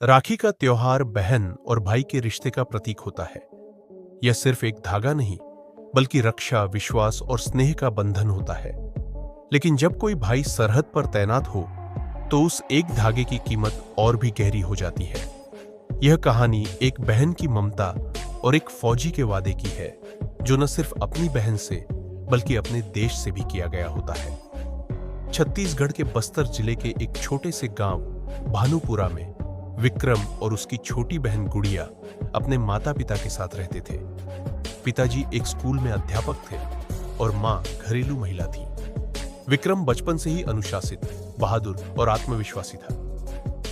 राखी का त्योहार बहन और भाई के रिश्ते का प्रतीक होता है। यह सिर्फ एक धागा नहीं, बल्कि रक्षा, विश्वास और स्नेह का बंधन होता है। लेकिन जब कोई भाई सरहद पर तैनात हो, तो उस एक धागे की कीमत और भी गहरी हो जाती है। यह कहानी एक बहन की ममता और एक फौजी के वादे की है, जो न सिर्फ अपनी बहन से, बल्कि अपने देश से भी किया गया होता है। छत्तीसगढ़ के बस्तर जिले के एक छोटे से गांव भानुपुरा में विक्रम और उसकी छोटी बहन गुड़िया अपने माता पिता के साथ रहते थे। पिताजी एक स्कूल में अध्यापक थे और मां घरेलू महिला थी। विक्रम बचपन से ही अनुशासित, बहादुर और आत्मविश्वासी था।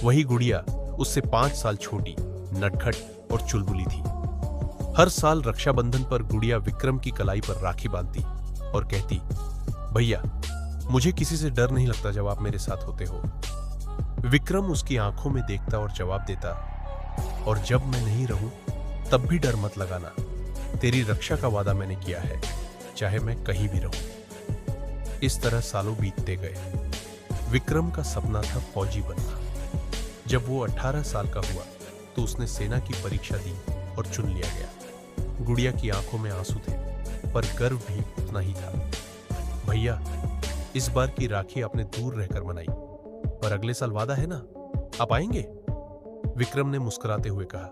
वही गुड़िया उससे 5 साल छोटी, नटखट और चुलबुली थी। हर साल रक्षाबंधन पर गुड़िया विक्रम की कलाई पर राखी बांधती और कहती, भैया, मुझे किसी से डर नहीं लगता जब आप मेरे साथ होते हो। विक्रम उसकी आंखों में देखता और जवाब देता, और जब मैं नहीं रहूं तब भी डर मत लगाना। तेरी रक्षा का वादा मैंने किया है, चाहे मैं कहीं भी रहूं। इस तरह सालों बीतते गए। विक्रम का सपना था फौजी बनना। जब वो 18 साल का हुआ तो उसने सेना की परीक्षा दी और चुन लिया गया। गुड़िया की आंखों में आंसू थे, पर गर्व भी उतना ही था। भैया, इस बार की राखी आपने दूर रहकर मनाई, पर अगले साल वादा है ना, आप आएंगे? विक्रम ने मुस्कुराते हुए कहा,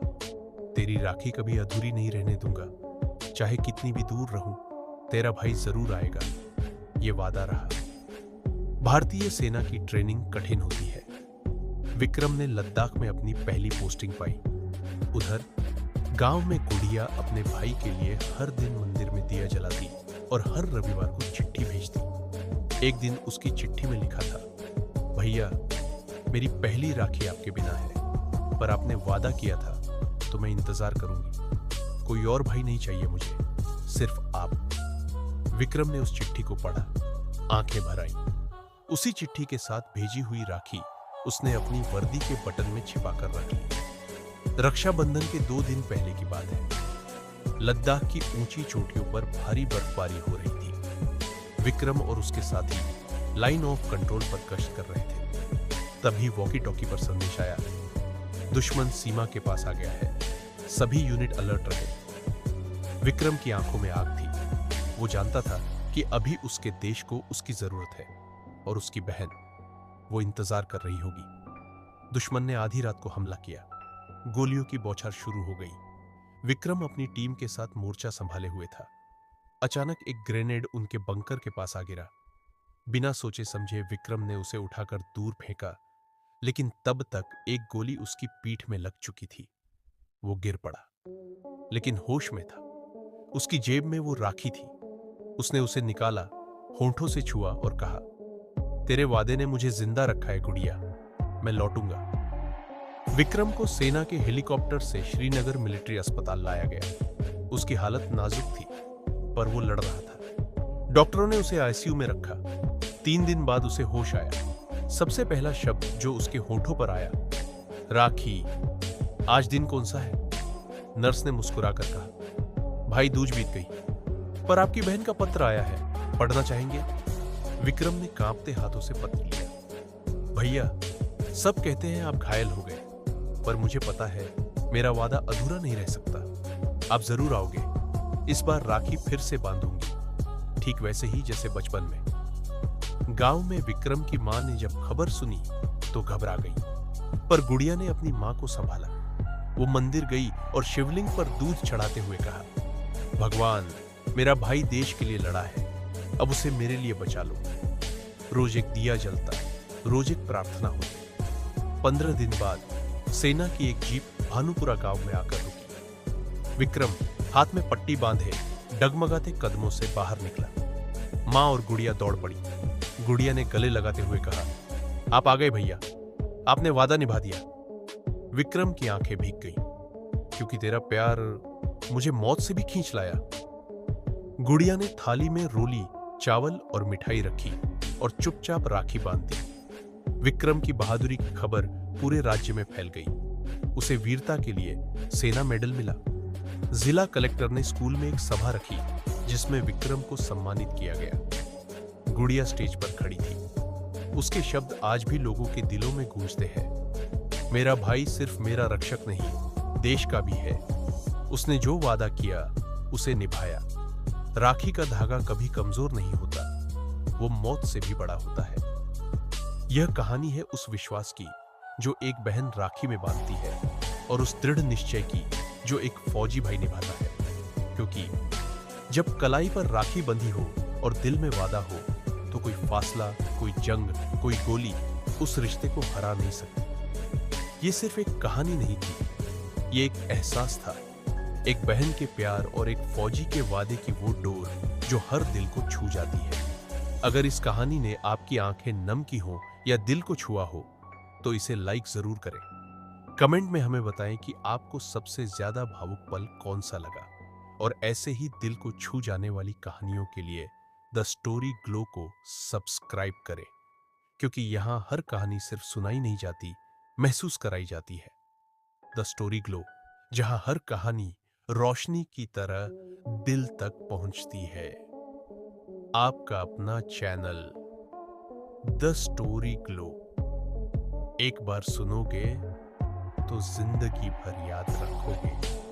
तेरी राखी कभी अधूरी नहीं रहने दूंगा। चाहे कितनी भी दूर रहूं, तेरा भाई जरूर आएगा। ये वादा रहा। भारतीय सेना की ट्रेनिंग कठिन होती है। विक्रम ने लद्दाख में अपनी पहली पोस्टिंग पाई। उधर गांव में गुड़िया अपने भाई के लिए हर दिन मंदिर में दिया जलाती और हर रविवार को चिट्ठी भेजती। एक दिन उसकी चिट्ठी में लिखा था, भैया, मेरी पहली राखी आपके बिना है, पर आपने वादा किया था तो मैं इंतजार करूंगी। कोई और भाई नहीं चाहिए मुझे, सिर्फ आप। विक्रम ने उस चिट्ठी को पढ़ा, आंखें भर आईं। उसी चिट्ठी के साथ भेजी हुई राखी उसने अपनी वर्दी के बटन में छिपाकर रख ली। रक्षाबंधन के 2 दिन पहले की बात है। लद्दाख की ऊंची चोटियों पर भारी बर्फबारी हो रही थी। विक्रम और उसके साथी लाइन ऑफ कंट्रोल पर गश्त कर रहे थे। तभी वॉकी टॉकी पर संदेश आया, दुश्मन सीमा के पास आ गया है, सभी यूनिट अलर्ट रहे। विक्रम की आंखों में आग थी। वो जानता था कि अभी उसके देश को उसकी जरूरत है और उसकी बहन, वो इंतजार कर रही होगी। दुश्मन ने आधी रात को हमला किया। गोलियों की बौछार शुरू हो गई। विक्रम अपनी टीम के साथ मोर्चा संभाले हुए था। अचानक एक ग्रेनेड उनके बंकर के पास आ गिरा। बिना सोचे समझे विक्रम ने उसे उठाकर दूर फेंका, लेकिन तब तक एक गोली उसकी पीठ में लग चुकी थी। वो गिर पड़ा, लेकिन होश में था। उसकी जेब में वो राखी थी। उसने उसे निकाला, होंठों से छुआ और कहा, तेरे वादे ने मुझे जिंदा रखा है गुड़िया, मैं लौटूंगा। विक्रम को सेना के हेलीकॉप्टर से श्रीनगर मिलिट्री अस्पताल लाया गया। उसकी हालत नाजुक थी, पर वो लड़ रहा था। डॉक्टरों ने उसे आईसीयू में रखा। 3 दिन बाद उसे होश आया। सबसे पहला शब्द जो उसके होठों पर आया, राखी। आज दिन कौन सा है? नर्स ने मुस्कुराकर कहा, भाई, दूज बीत गई, पर आपकी बहन का पत्र आया है, पढ़ना चाहेंगे? विक्रम ने कांपते हाथों से पत्र लिया। भैया, सब कहते हैं आप घायल हो गए, पर मुझे पता है मेरा वादा अधूरा नहीं रह सकता। आप जरूर आओगे। इस बार राखी फिर से बांधूंगी, ठीक वैसे ही जैसे बचपन में। गांव में विक्रम की मां ने जब खबर सुनी तो घबरा गई, पर गुड़िया ने अपनी मां को संभाला। वो मंदिर गई और शिवलिंग पर दूध चढ़ाते हुए कहा, भगवान, मेरा भाई देश के लिए लड़ा है, अब उसे मेरे लिए बचा लो। रोज एक दिया जलता, रोज एक प्रार्थना होती। 15 दिन बाद सेना की एक जीप भानुपुरा गांव में आकर रुकी। विक्रम हाथ में पट्टी बांधे डगमगाते कदमों से बाहर निकला। मां और गुड़िया दौड़ पड़ी। गुड़िया ने गले लगाते हुए कहा, आप आ गए भैया, आपने वादा निभा दिया। विक्रम की आंखें भीग गईं, क्योंकि तेरा प्यार मुझे मौत से भी खींच लाया। गुड़िया ने थाली में रोली, चावल और मिठाई रखी और चुपचाप राखी बांध दी। विक्रम की बहादुरी की खबर पूरे राज्य में फैल गई। उसे वीरता के लिए सेना मेडल मिला। जिला कलेक्टर ने स्कूल में एक सभा रखी, जिसमें विक्रम को सम्मानित किया गया। गुड़िया स्टेज पर खड़ी थी। उसके शब्द आज भी लोगों के दिलों में गूंजते हैं। मेरा भाई सिर्फ मेरा रक्षक नहीं, देश का भी है। उसने जो वादा किया उसे निभाया। राखी का धागा कभी कमजोर नहीं होता, वो मौत से भी बड़ा होता है। यह कहानी है उस विश्वास की जो एक बहन राखी में बांधती है, और उस दृढ़ निश्चय की जो एक फौजी भाई निभाता है। क्योंकि जब कलाई पर राखी बंधी हो और दिल में वादा हो, तो कोई फासला, कोई जंग, कोई गोली उस रिश्ते को हरा नहीं सकती। ये सिर्फ एक कहानी नहीं थी, ये एक एहसास था, एक बहन के प्यार और एक फौजी के वादे की वो डोर जो हर दिल को छू जाती है। अगर इस कहानी ने आपकी आंखें नम की हो या दिल को छुआ हो, तो इसे लाइक जरूर करें। कमेंट में हमें बताएं कि आपको सबसे ज्यादा भावुक पल कौन सा लगा, और ऐसे ही दिल को छू जाने वाली कहानियों के लिए द स्टोरी ग्लो को सब्सक्राइब करें, क्योंकि यहां हर कहानी सिर्फ सुनाई नहीं जाती, महसूस कराई जाती है। द स्टोरी ग्लो, जहां हर कहानी रोशनी की तरह दिल तक पहुंचती है। आपका अपना चैनल द स्टोरी ग्लो। एक बार सुनोगे तो जिंदगी भर याद रखोगे।